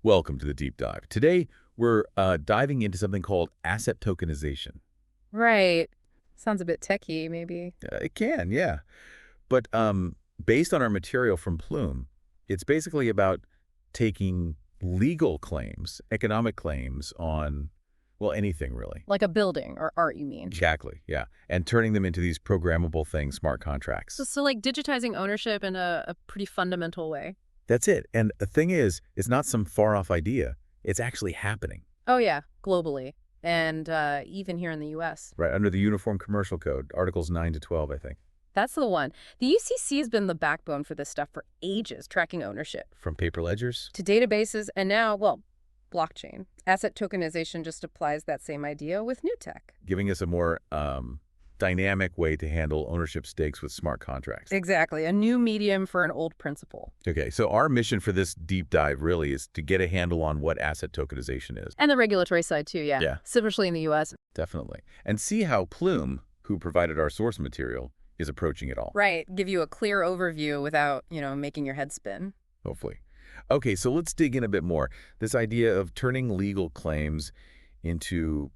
Welcome to the deep dive. Today, we're diving into something called asset tokenization. Right. Sounds a bit techy, maybe. It can, yeah. But based on our material from Plume, it's basically about taking legal claims, economic claims on, well, anything really. Like a building or art, you mean? Exactly, yeah. And turning them into these programmable things, smart contracts. So like digitizing ownership in a pretty fundamental way. That's it. And the thing is, it's not some far-off idea. It's actually happening. Oh, yeah, globally. And even here in the U.S. Right, under the Uniform Commercial Code, Articles 9 to 12, I think. That's the one. The UCC has been the backbone for this stuff for ages, tracking ownership. From paper ledgers? To databases and now, well, blockchain. Asset tokenization just applies that same idea with new tech. Giving us a more dynamic way to handle ownership stakes with smart contracts. Exactly. A new medium for an old principle. Okay, so our mission for this deep dive really is to get a handle on what asset tokenization is. And the regulatory side, too, yeah. Yeah. Especially in the U.S. Definitely. And see how Plume, who provided our source material, is approaching it all. Right. Give you a clear overview without, making your head spin. Hopefully. Okay, so let's dig in a bit more. This idea of turning legal claims into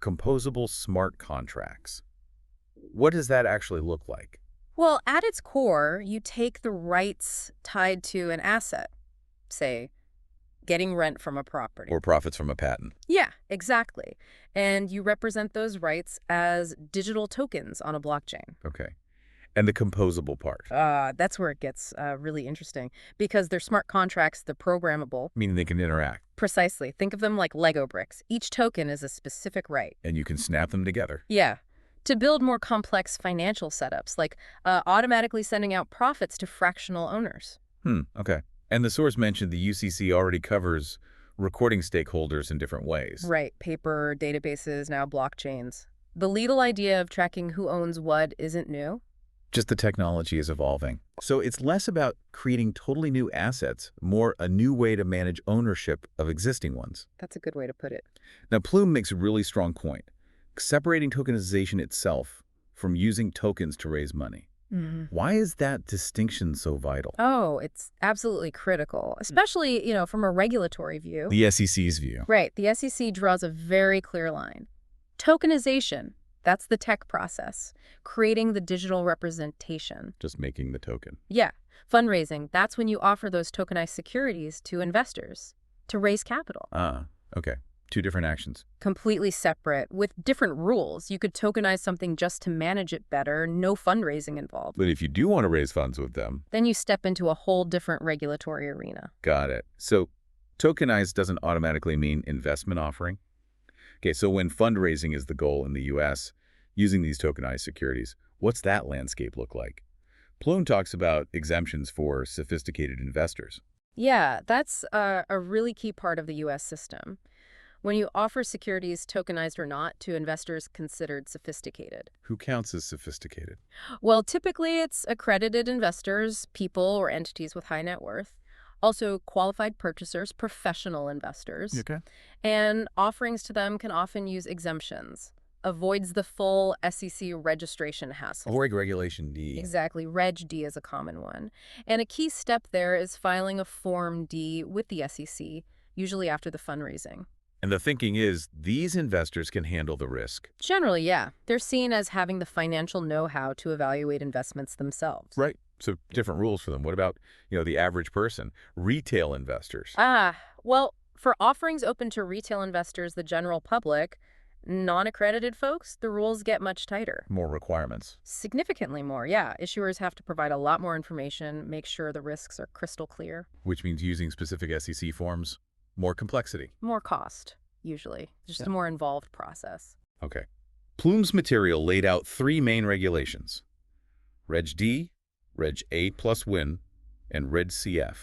composable smart contracts. What does that actually look like? Well, at its core, you take the rights tied to an asset, say, getting rent from a property. Or profits from a patent. Yeah, exactly. And you represent those rights as digital tokens on a blockchain. Okay. And the composable part? That's where it gets really interesting because they're smart contracts, they're programmable. Meaning they can interact. Precisely. Think of them like Lego bricks. Each token is a specific right. And you can snap them together. Yeah. To build more complex financial setups, like automatically sending out profits to fractional owners. Okay. And the source mentioned the UCC already covers recording stakeholders in different ways. Right. Paper, databases, now blockchains. The legal idea of tracking who owns what isn't new. Just the technology is evolving. So it's less about creating totally new assets, more a new way to manage ownership of existing ones. That's a good way to put it. Now, Plume makes a really strong point. Separating tokenization itself from using tokens to raise money. Why is that distinction so vital? Oh, it's absolutely critical, especially, from a regulatory view. The SEC's view. Right. The SEC draws a very clear line. Tokenization, that's the tech process, creating the digital representation. Just making the token. Yeah. Fundraising, that's when you offer those tokenized securities to investors to raise capital. Okay. Two different actions. Completely separate, with different rules. You could tokenize something just to manage it better, no fundraising involved. But if you do want to raise funds with them... Then you step into a whole different regulatory arena. Got it. So tokenized doesn't automatically mean investment offering? Okay, so when fundraising is the goal in the U.S., using these tokenized securities, what's that landscape look like? Plume talks about exemptions for sophisticated investors. Yeah, that's a really key part of the U.S. system. When you offer securities, tokenized or not, to investors considered sophisticated. Who counts as sophisticated? Well, typically it's accredited investors, people or entities with high net worth. Also qualified purchasers, professional investors. Okay. And offerings to them can often use exemptions. Avoids the full SEC registration hassle. Or Regulation D. Exactly. Reg D is a common one. And a key step there is filing a Form D with the SEC, usually after the fundraising. And the thinking is these investors can handle the risk. Generally, yeah. They're seen as having the financial know-how to evaluate investments themselves. Right. So different rules for them. What about, the average person? Retail investors. Well, for offerings open to retail investors, the general public, non-accredited folks, the rules get much tighter. More requirements. Significantly more, yeah. Issuers have to provide a lot more information, make sure the risks are crystal clear. Which means using specific SEC forms. More complexity. More cost, usually. Just a more involved process. Okay. Plume's material laid out 3 main regulations. Reg D, Reg A plus Win, and Reg CF.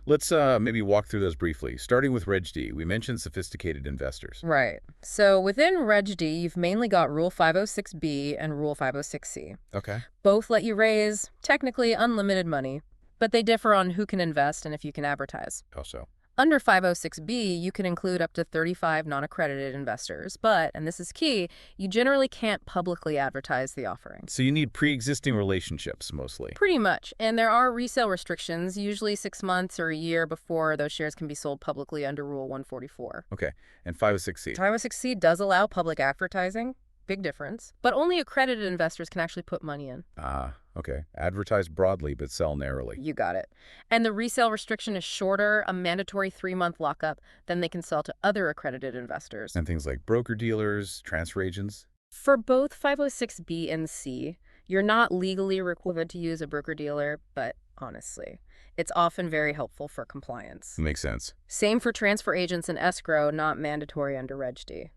Let's maybe walk through those briefly. Starting with Reg D, we mentioned sophisticated investors. Right. So within Reg D, you've mainly got Rule 506B and Rule 506C. Okay. Both let you raise, technically, unlimited money, but they differ on who can invest and if you can advertise. How so? Under 506B, you can include up to 35 non-accredited investors, but, and this is key, you generally can't publicly advertise the offering. So you need pre-existing relationships, mostly. Pretty much. And there are resale restrictions, usually 6 months or a year before those shares can be sold publicly under Rule 144. Okay, and 506C? 506C does allow public advertising. Big difference. But only accredited investors can actually put money in. Ah, okay. Advertise broadly, but sell narrowly. You got it. And the resale restriction is shorter, a mandatory 3-month lockup, than they can sell to other accredited investors. And things like broker-dealers, transfer agents? For both 506B and C, you're not legally required to use a broker-dealer, but honestly, it's often very helpful for compliance. Makes sense. Same for transfer agents and escrow, not mandatory under Reg D.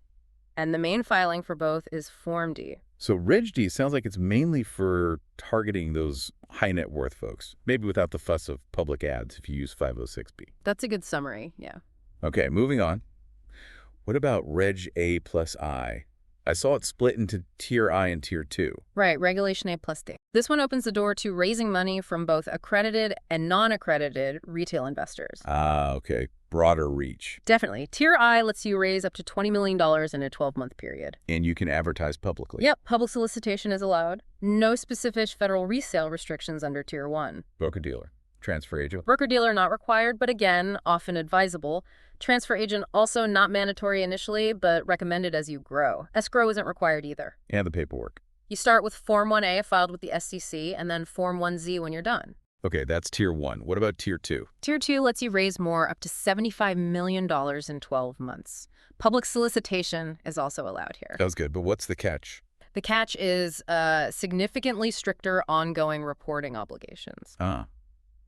And the main filing for both is Form D. So Reg D sounds like it's mainly for targeting those high net worth folks, maybe without the fuss of public ads if you use 506B. That's a good summary, yeah. Okay, moving on. What about Reg A plus I? I saw it split into Tier I and Tier 2. Right, Regulation A plus D. This one opens the door to raising money from both accredited and non-accredited retail investors. Ah, okay. Broader reach. Definitely. Tier I lets you raise up to $20 million in a 12-month period. And you can advertise publicly. Yep, public solicitation is allowed. No specific federal resale restrictions under Tier 1. Broker-dealer. Transfer agent. Broker-dealer not required, but again, often advisable. Transfer agent also not mandatory initially, but recommended as you grow. Escrow isn't required either. And the paperwork. You start with Form 1A filed with the SEC, and then Form 1Z when you're done. Okay, that's Tier 1. What about Tier 2? Tier 2 lets you raise more, up to $75 million in 12 months. Public solicitation is also allowed here. That was good, but what's the catch? The catch is significantly stricter ongoing reporting obligations. Ah,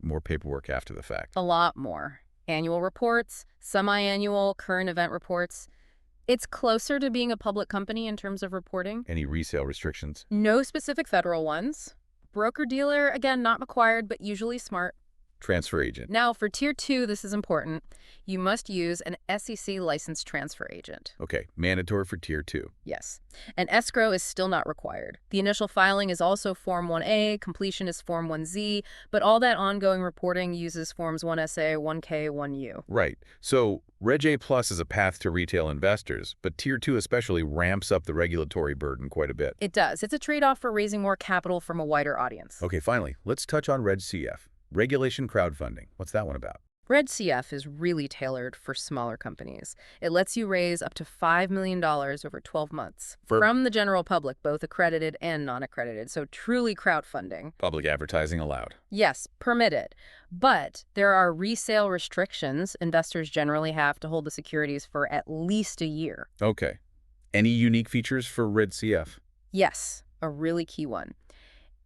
more paperwork after the fact. A lot more. Annual reports, semi-annual, current event reports. It's closer to being a public company in terms of reporting. Any resale restrictions? No specific federal ones. Broker-dealer, again, not required, but usually smart. Transfer agent. Now, for Tier 2, this is important. You must use an SEC licensed transfer agent. Okay, mandatory for Tier 2. Yes. And escrow is still not required. The initial filing is also Form 1A, completion is Form 1Z, but all that ongoing reporting uses Forms 1SA, 1K, 1U. Right. So Reg A Plus is a path to retail investors, but Tier 2 especially ramps up the regulatory burden quite a bit. It does. It's a trade-off for raising more capital from a wider audience. Okay, finally, let's touch on Reg CF. Regulation crowdfunding. What's that one about? Reg CF is really tailored for smaller companies. It lets you raise up to $5 million over 12 months from the general public, both accredited and non-accredited, so truly crowdfunding. Public advertising allowed. Yes, permitted. But there are resale restrictions. Investors generally have to hold the securities for at least a year. Okay. Any unique features for Reg CF? Yes, a really key one.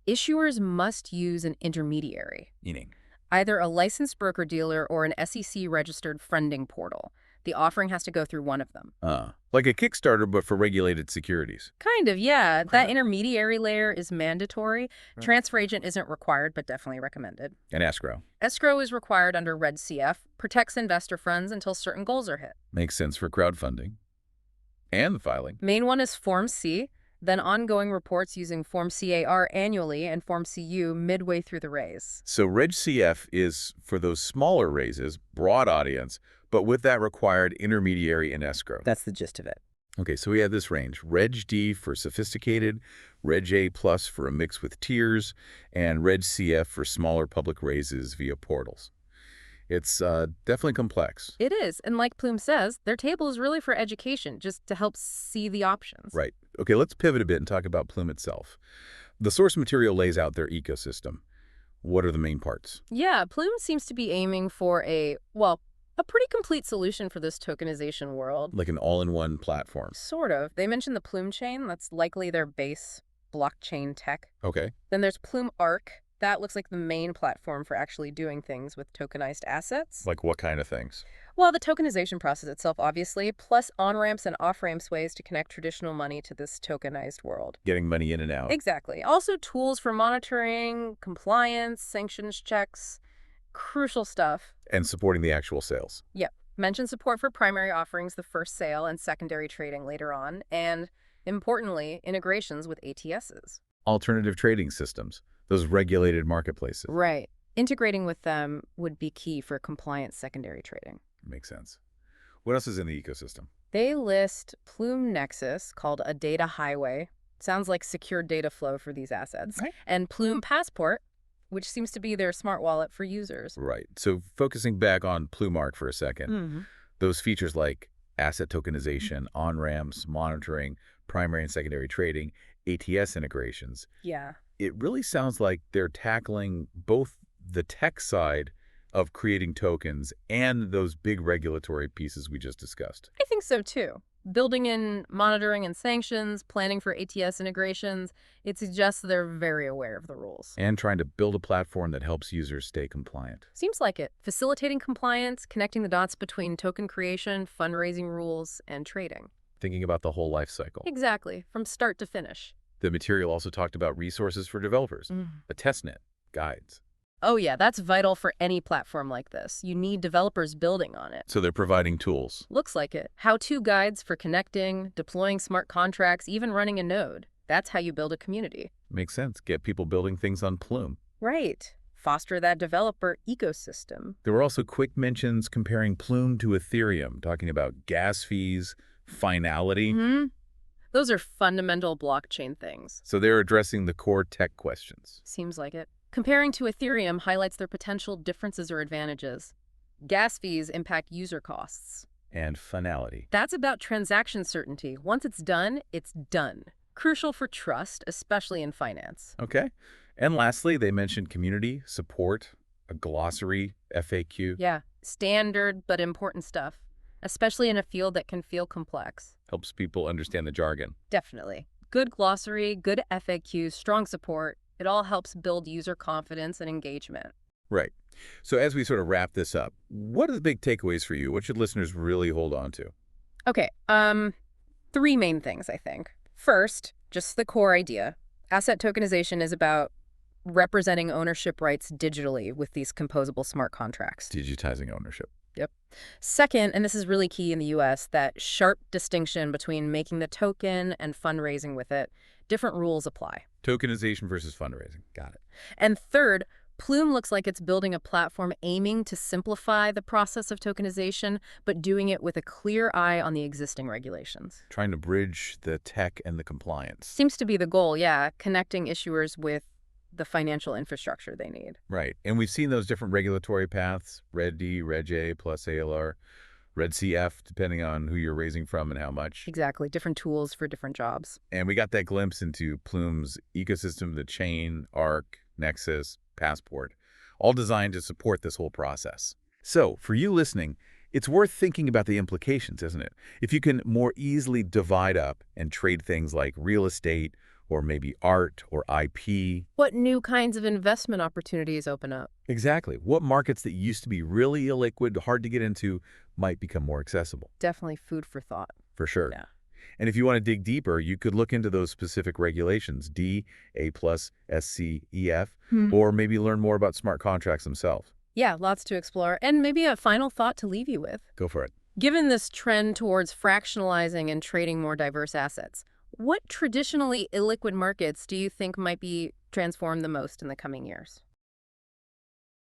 Issuers must use an intermediary. Meaning? Either a licensed broker-dealer or an SEC-registered funding portal. The offering has to go through one of them. Like a Kickstarter, but for regulated securities. Kind of, yeah. That intermediary layer is mandatory. Transfer agent isn't required, but definitely recommended. And escrow. Escrow is required under Reg CF, protects investor funds until certain goals are hit. Makes sense for crowdfunding. And the filing. Main one is Form C, then ongoing reports using Form CAR annually and Form CU midway through the raise. So Reg CF is for those smaller raises, broad audience, but with that required intermediary and escrow. That's the gist of it. Okay, so we have this range. Reg D for sophisticated, Reg A plus for a mix with tiers, and Reg CF for smaller public raises via portals. It's definitely complex. It is. And like Plume says, their table is really for education, just to help see the options. Right. Okay, let's pivot a bit and talk about Plume itself. The source material lays out their ecosystem. What are the main parts? Yeah, Plume seems to be aiming for a pretty complete solution for this tokenization world. Like an all-in-one platform. Sort of. They mentioned the Plume Chain. That's likely their base blockchain tech. Okay. Then there's Plume Arc. That looks like the main platform for actually doing things with tokenized assets. Like what kind of things? Well, the tokenization process itself, obviously, plus on-ramps and off-ramps ways to connect traditional money to this tokenized world. Getting money in and out. Exactly. Also tools for monitoring, compliance, sanctions checks, crucial stuff. And supporting the actual sales. Yep. Mention support for primary offerings, the first sale, and secondary trading later on. And, importantly, integrations with ATSs. Alternative trading systems. Those regulated marketplaces. Right. Integrating with them would be key for compliant secondary trading. Makes sense. What else is in the ecosystem? They list Plume Nexus, called a data highway. Sounds like secure data flow for these assets. Right. And Plume Passport, which seems to be their smart wallet for users. Right. So focusing back on Plume Arc for a second, those features like asset tokenization, on-ramps, monitoring, primary and secondary trading, ATS integrations, Yeah. it really sounds like they're tackling both the tech side of creating tokens and those big regulatory pieces we just discussed. I think so, too. Building in monitoring and sanctions, planning for ATS integrations, it suggests they're very aware of the rules. And trying to build a platform that helps users stay compliant. Seems like it. Facilitating compliance, connecting the dots between token creation, fundraising rules, and trading. Thinking about the whole life cycle. Exactly, from start to finish. The material also talked about resources for developers, a testnet, guides. Oh yeah, that's vital for any platform like this. You need developers building on it. So they're providing tools. Looks like it. How-to guides for connecting, deploying smart contracts, even running a node. That's how you build a community. Makes sense. Get people building things on Plume. Right. Foster that developer ecosystem. There were also quick mentions comparing Plume to Ethereum, talking about gas fees, finality. Those are fundamental blockchain things. So they're addressing the core tech questions. Seems like it. Comparing to Ethereum highlights their potential differences or advantages. Gas fees impact user costs. And finality. That's about transaction certainty. Once it's done, it's done. Crucial for trust, especially in finance. Okay. And lastly, they mentioned community, support, a glossary, FAQ. Yeah, standard but important stuff, especially in a field that can feel complex. Helps people understand the jargon. Definitely. Good glossary, good FAQs, strong support. It all helps build user confidence and engagement. Right. So as we sort of wrap this up, what are the big takeaways for you? What should listeners really hold on to? Okay, 3 main things, I think. First, just the core idea. Asset tokenization is about representing ownership rights digitally with these composable smart contracts. Digitizing ownership. Yep. Second, and this is really key in the US, that sharp distinction between making the token and fundraising with it. Different rules apply. Tokenization versus fundraising. Got it. And third, Plume looks like it's building a platform aiming to simplify the process of tokenization, but doing it with a clear eye on the existing regulations. Trying to bridge the tech and the compliance. Seems to be the goal, yeah, connecting issuers with the financial infrastructure they need. Right. And we've seen those different regulatory paths, Reg D, Reg A plus ALR, Reg CF, depending on who you're raising from and how much. Exactly. Different tools for different jobs. And we got that glimpse into Plume's ecosystem, the chain, Arc, Nexus, Passport, all designed to support this whole process. So for you listening, it's worth thinking about the implications, isn't it? If you can more easily divide up and trade things like real estate or maybe art or IP. What new kinds of investment opportunities open up? Exactly. What markets that used to be really illiquid, hard to get into, might become more accessible. Definitely food for thought. For sure. Yeah. And if you want to dig deeper, you could look into those specific regulations, D, A+, SC, EF, or maybe learn more about smart contracts themselves. Yeah, lots to explore. And maybe a final thought to leave you with. Go for it. Given this trend towards fractionalizing and trading more diverse assets, what traditionally illiquid markets do you think might be transformed the most in the coming years?